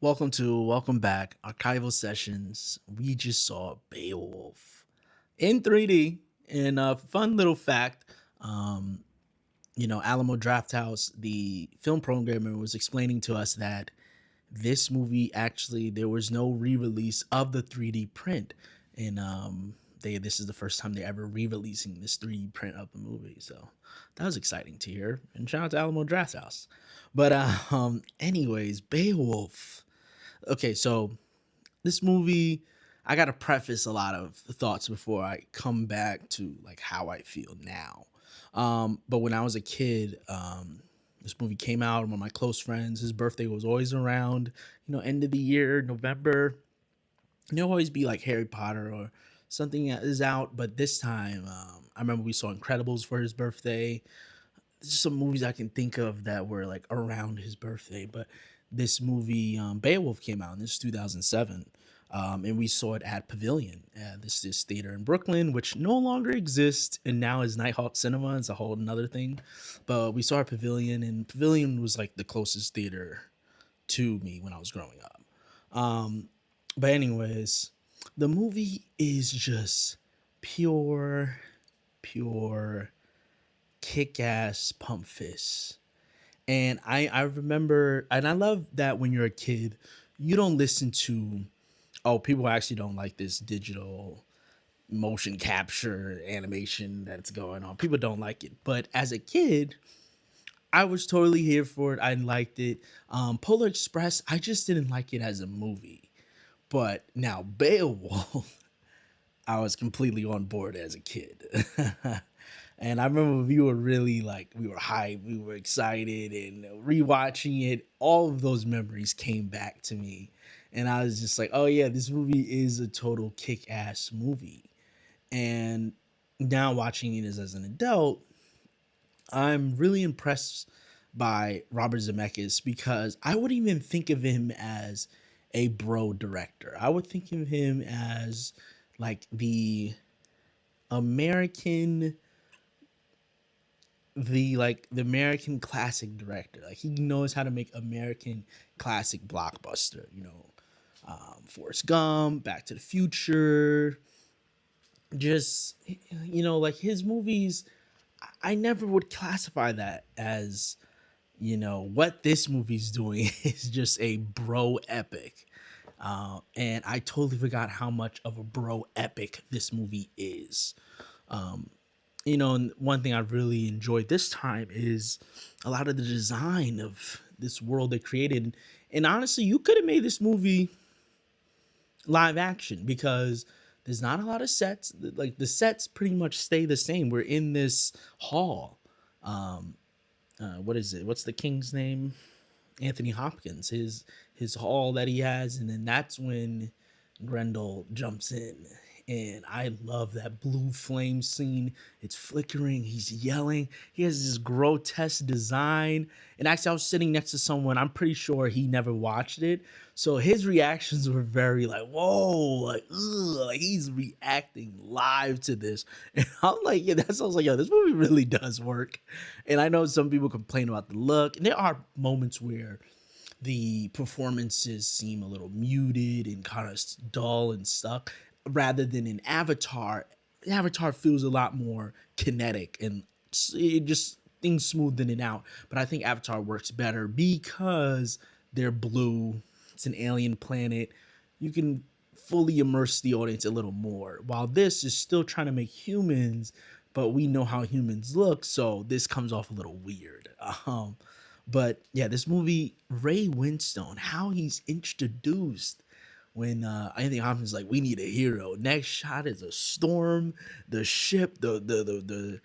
Welcome back, Archival.Sessions. We just saw Beowulf in 3D. And a fun little fact, um, Alamo Drafthouse, the film programmer, was explaining to us that this movie actually there was no re-release of the 3D print, and they this is the first time they're ever re-releasing this 3D print of the movie. So that was exciting to hear. And shout out to Alamo Drafthouse. But anyways, Beowulf. Okay, so this movie, I gotta preface a lot of thoughts before I come back to like how I feel now. But when I was a kid, this movie came out. One of my close friends, his birthday was always around, end of the year, November. And it'll always be like Harry Potter or something that is out. But this time, I remember we saw Incredibles for his birthday. There's just some movies I can think of that were like around his birthday. But this movie, Beowulf, came out in this 2007. And we saw it at Pavilion, this theater in Brooklyn, which no longer exists and now is Nighthawk Cinema. It's a whole another thing. But we saw it at Pavilion, and Pavilion was like the closest theater to me when I was growing up. But anyways, the movie is just pure, pure kick-ass pump fist. And I remember, and I love that when you're a kid, you don't listen to, oh, people actually don't like this digital motion capture animation that's going on. People don't like it. But as a kid, I was totally here for it. I liked it. Polar Express, I just didn't like it as a movie. But now Beowulf, I was completely on board as a kid. And I remember we were really like, we were hyped, we were excited, and rewatching it, all of those memories came back to me. And I was just like, oh yeah, this movie is a total kick ass movie. And now watching it as an adult, I'm really impressed by Robert Zemeckis because I wouldn't even think of him as a bro director. I would think of him as like American the American classic director. Like he knows how to make American classic blockbuster. Forrest Gump, Back to the Future. Just like his movies. I never would classify that as what this movie's doing is just a bro epic. And I totally forgot how much of a bro epic this movie is. And one thing I really enjoyed this time is a lot of the design of this world they created. And honestly, you could have made this movie live action because there's not a lot of sets. Like the sets pretty much stay the same. We're in this hall. What is it? What's the king's name? Anthony Hopkins. His hall that he has, and then that's when Grendel jumps in. And I love that blue flame scene. It's flickering. He's yelling. He has this grotesque design. And actually, I was sitting next to someone. I'm pretty sure he never watched it. So his reactions were very like, whoa, like, ugh, like he's reacting live to this. And I'm like, yeah, that sounds like, yo, this movie really does work. And I know some people complain about the look. And there are moments where the performances seem a little muted and kind of dull and stuck rather than in Avatar. Avatar feels a lot more kinetic and it just things smoothing it out. But I think Avatar works better because they're blue. It's an alien planet. You can fully immerse the audience a little more. While this is still trying to make humans, but we know how humans look, so this comes off a little weird. But yeah, this movie, Ray Winstone, how he's introduced when Anthony Hopkins is like, we need a hero. Next shot is a storm, the ship, the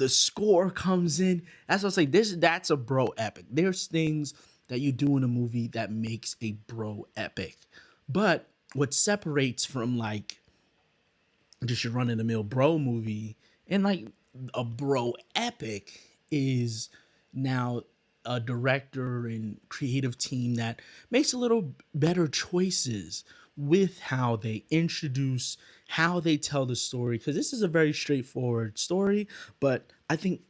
score comes in. That's what I say. That's a bro epic. There's things that you do in a movie that makes a bro epic. But what separates from like just your run of the mill bro movie and like a bro epic is now a director and creative team that makes a little better choices with how they introduce, how they tell the story. Because this is a very straightforward story, but I think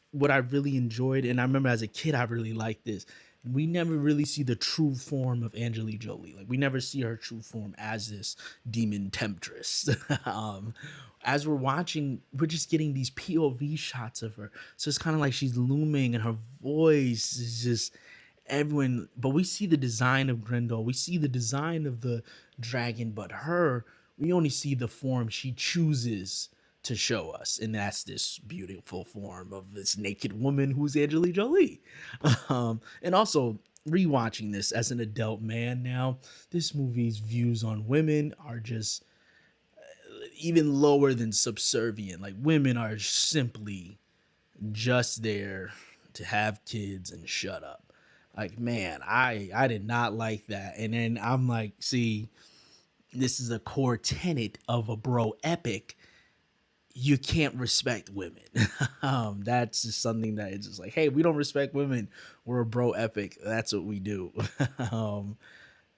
what I really enjoyed, and I remember as a kid, I really liked this. we never really see the true form of Angelique Jolie. Like we never see her true form as this demon temptress. As we're watching, we're just getting these POV shots of her. So it's kind of like she's looming, and her voice is just everyone. But we see the design of Grendel, we see the design of the dragon, but her, we only see the form she chooses to show us, and that's this beautiful form of this naked woman who's Angelique Jolie. And also rewatching this as an adult man now, this movie's views on women are just even lower than subservient. Like women are simply just there to have kids and shut up. Like man, I did not like that. And then I'm like, see, this is a core tenet of a bro epic. You can't respect women. That's just something that is just like, hey, we don't respect women. We're a bro epic. That's what we do. um,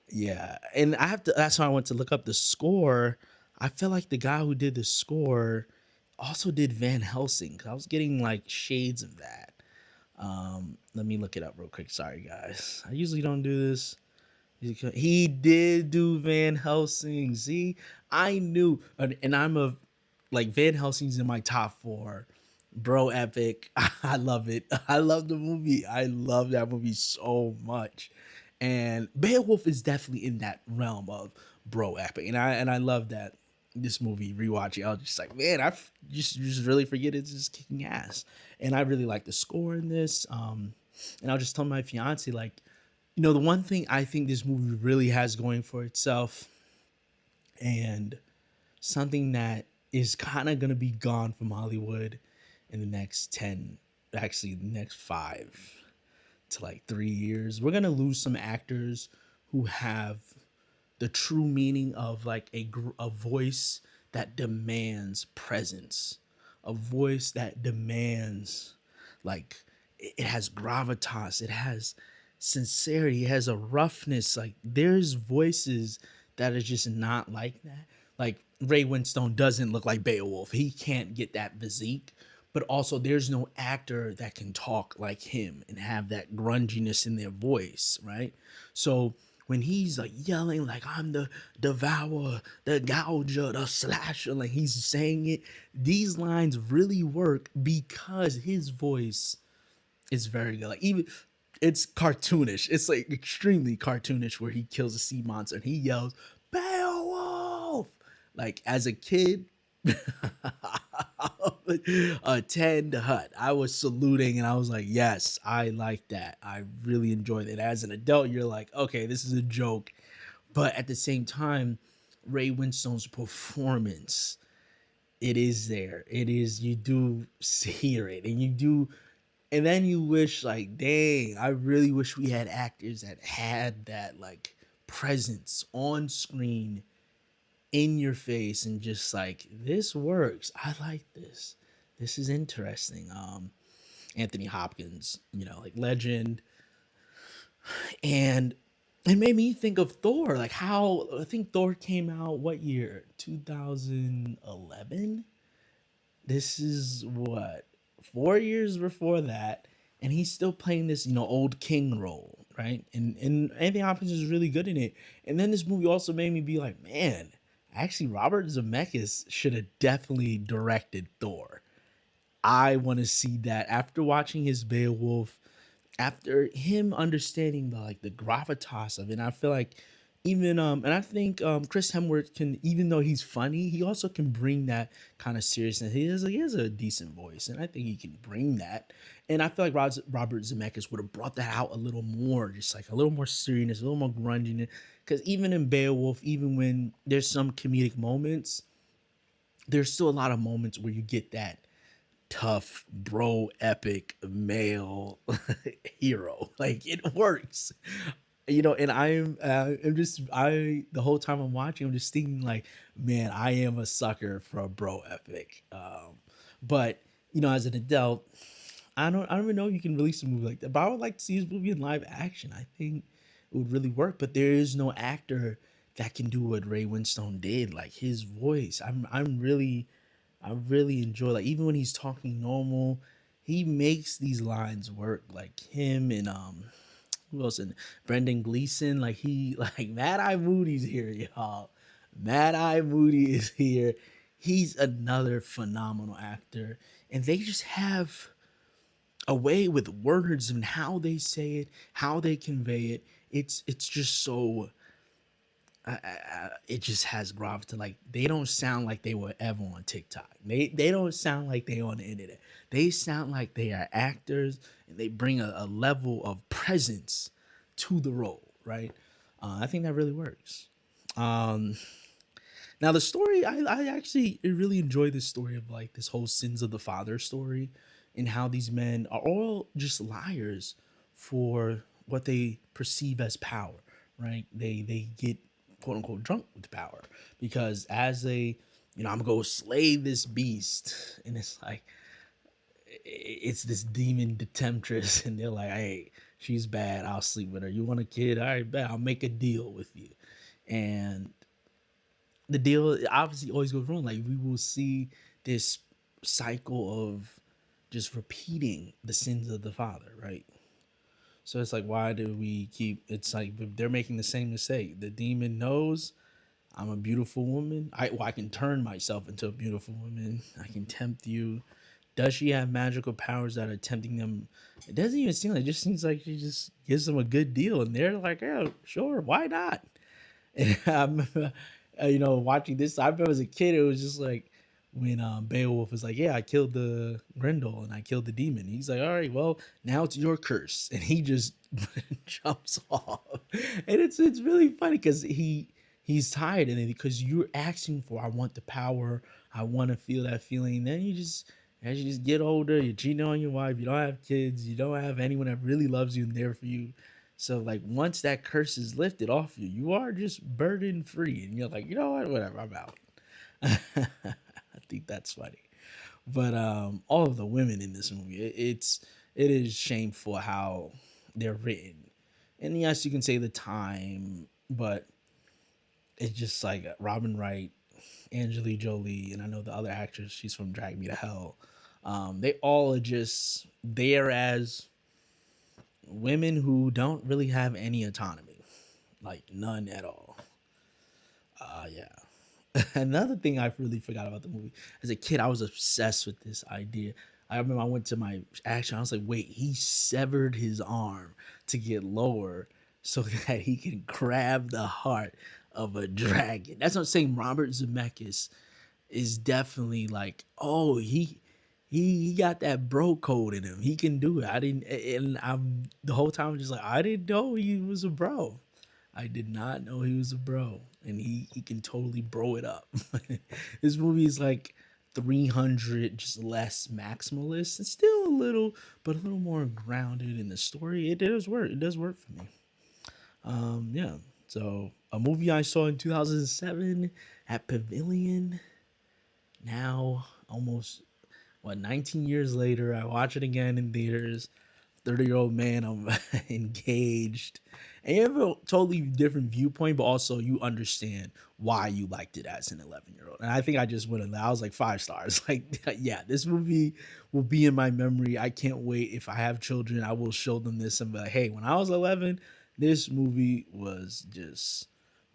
yeah, and I have to. That's why I went to look up the score. I feel like the guy who did the score also did Van Helsing. 'Cause I was getting like shades of that. Let me look it up real quick. Sorry, guys. I usually don't do this. He did do Van Helsing. See, I knew, and I'm a like Van Helsing's in my top four. Bro, epic. I love it. I love the movie. I love that movie so much. And Beowulf is definitely in that realm of bro epic. And I love that this movie rewatching. I was just like, man, just really forget it's just kicking ass. And I really like the score in this. And I was just telling my fiance, like, the one thing I think this movie really has going for itself, and something that is kind of going to be gone from Hollywood in the next 10, actually, the next 5 to like 3 years. We're going to lose some actors who have the true meaning of like a voice that demands presence, a voice that demands like it has gravitas, it has sincerity, it has a roughness. Like there's voices that are just not like that. Like Ray Winstone doesn't look like Beowulf. He can't get that physique. But also there's no actor that can talk like him and have that grunginess in their voice, right? So when he's like yelling like I'm the devourer, the gouger, the slasher, like he's saying it, these lines really work because his voice is very good. Like even it's cartoonish. It's like extremely cartoonish where he kills a sea monster and he yells Beowulf. Like as a kid, a 10 to hut. I was saluting and I was like, yes, I like that. I really enjoyed it. As an adult, you're like, okay, this is a joke. But at the same time, Ray Winstone's performance, it is there. It is, you do hear it and you do. And then you wish, like, dang, I really wish we had actors that had that, like, presence on screen in your face and just like this works. I like this. This is interesting. Anthony Hopkins, like legend. And it made me think of Thor, like how I think Thor came out what year? 2011. This is what 4 years before that, and he's still playing this old king role, right? And Anthony Hopkins is really good in it. And then this movie also made me be like, man, actually Robert Zemeckis should have definitely directed Thor. I want to see that after watching his Beowulf, after him understanding the gravitas of it. And I feel like even and I think Chris Hemsworth can, even though he's funny, he also can bring that kind of seriousness. He has a decent voice, and I think he can bring that. And I feel like Robert Zemeckis would have brought that out a little more, just like a little more seriousness, a little more grunginess. Because even in Beowulf, even when there's some comedic moments, there's still a lot of moments where you get that tough bro epic male hero. Like it works, and I'm just the whole time I'm watching, I'm just thinking like, man, I am a sucker for a bro epic. But as an adult, I don't even know if you can release a movie like that, but I would like to see this movie in live action. I think it would really work, but there is no actor that can do what Ray Winstone did. Like his voice, I really enjoy, like, even when he's talking normal, he makes these lines work. Like him and Who else in Brendan Gleeson? Like he like Mad Eye Moody's here, y'all. Mad Eye Moody is here. He's another phenomenal actor. And they just have a way with words and how they say it, how they convey it. It's just so it just has gravity. Like they don't sound like they were ever on TikTok. They don't sound like they on the internet. They sound like they are actors and they bring a level of presence to the role, right? I think that really works. Um, Now the story, I actually really enjoy this story of like this whole sins of the father story, and how these men are all just liars for what they perceive as power, right? They get quote unquote drunk with power because as they, I'm gonna go slay this beast, and it's like it's this demon temptress, and they're like, hey, she's bad, I'll sleep with her. You want a kid? All right, bet I'll make a deal with you, and the deal obviously always goes wrong. Like we will see this cycle of just repeating the sins of the father, right? So it's like, why do we keep? It's like they're making the same mistake. The demon knows I'm a beautiful woman. I can turn myself into a beautiful woman. I can tempt you. Does she have magical powers that are tempting them? It doesn't even seem like. It just seems like she just gives them a good deal, and they're like, "Yeah, sure, why not?" And I remember, watching this. I remember as a kid, it was just like when Beowulf was like, "Yeah, I killed the Grendel and I killed the demon." He's like, "All right, well, now it's your curse," and he just jumps off. And it's really funny because he's tired, and because you're asking for, I want the power, I want to feel that feeling. Then as you just get older, you're cheating on your wife, you don't have kids, you don't have anyone that really loves you and there for you. So like once that curse is lifted off you, you are just burden free, and you're like, you know what, whatever, I'm out. I think that's funny. But all of the women in this movie, it is shameful how they're written. And yes, you can say the time, but it's just like Robin Wright, Angelique Jolie, and I know the other actress, she's from Drag Me to Hell. They all are just there as women who don't really have any autonomy, like none at all. Yeah. Another thing I really forgot about the movie, as a kid, I was obsessed with this idea. I remember I went to my action. I was like, wait, he severed his arm to get lower so that he can grab the heart of a dragon. That's what I'm saying. Robert Zemeckis is definitely like, oh, he got that bro code in him. He can do it. I didn't, and I'm the whole time I'm just like, I didn't know he was a bro. I did not know he was a bro, and he can totally bro it up. This movie is like 300 just less maximalist. It's still a little, but a little more grounded in the story. It does work. It does work for me. Yeah. So a movie I saw in 2007 at Pavilion. Now almost 19 years later, I watch it again in theaters. 30-year-old man, I'm engaged, and you have a totally different viewpoint, but also you understand why you liked it as an 11-year-old. And I think I just went in there. I was like 5 stars. Like, yeah, this movie will be in my memory. I can't wait. If I have children, I will show them this and be like, hey, when I was 11, this movie was just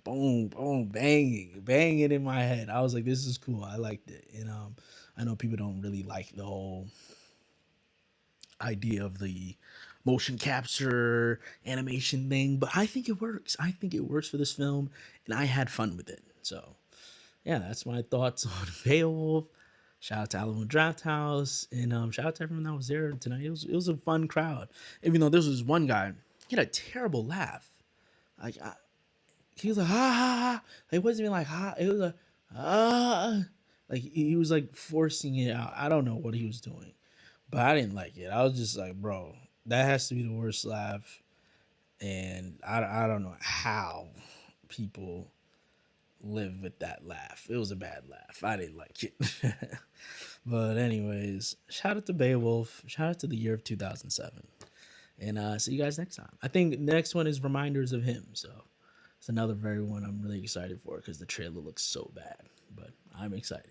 boom, boom, banging in my head. I was like, this is cool. I liked it. And I know people don't really like the whole idea of the motion capture animation thing, but I think it works. I think it works for this film, and I had fun with it. So yeah, that's my thoughts on Beowulf. Shout out to Alamo Drafthouse, and shout out to everyone that was there tonight. It was a fun crowd. Even though this was one guy, he had a terrible laugh. Like he was like ha ha ha. It wasn't even like ha. It was like ah. Like he was like forcing it out. I don't know what he was doing, but I didn't like it. I was just like, bro, that has to be the worst laugh, and I don't know how people live with that laugh. It was a bad laugh. I didn't like it. But anyways, shout out to Beowulf. Shout out to the year of 2007. And see you guys next time. I think the next one is Reminders of Him. So it's another very one I'm really excited for because the trailer looks so bad. But I'm excited.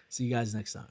See you guys next time.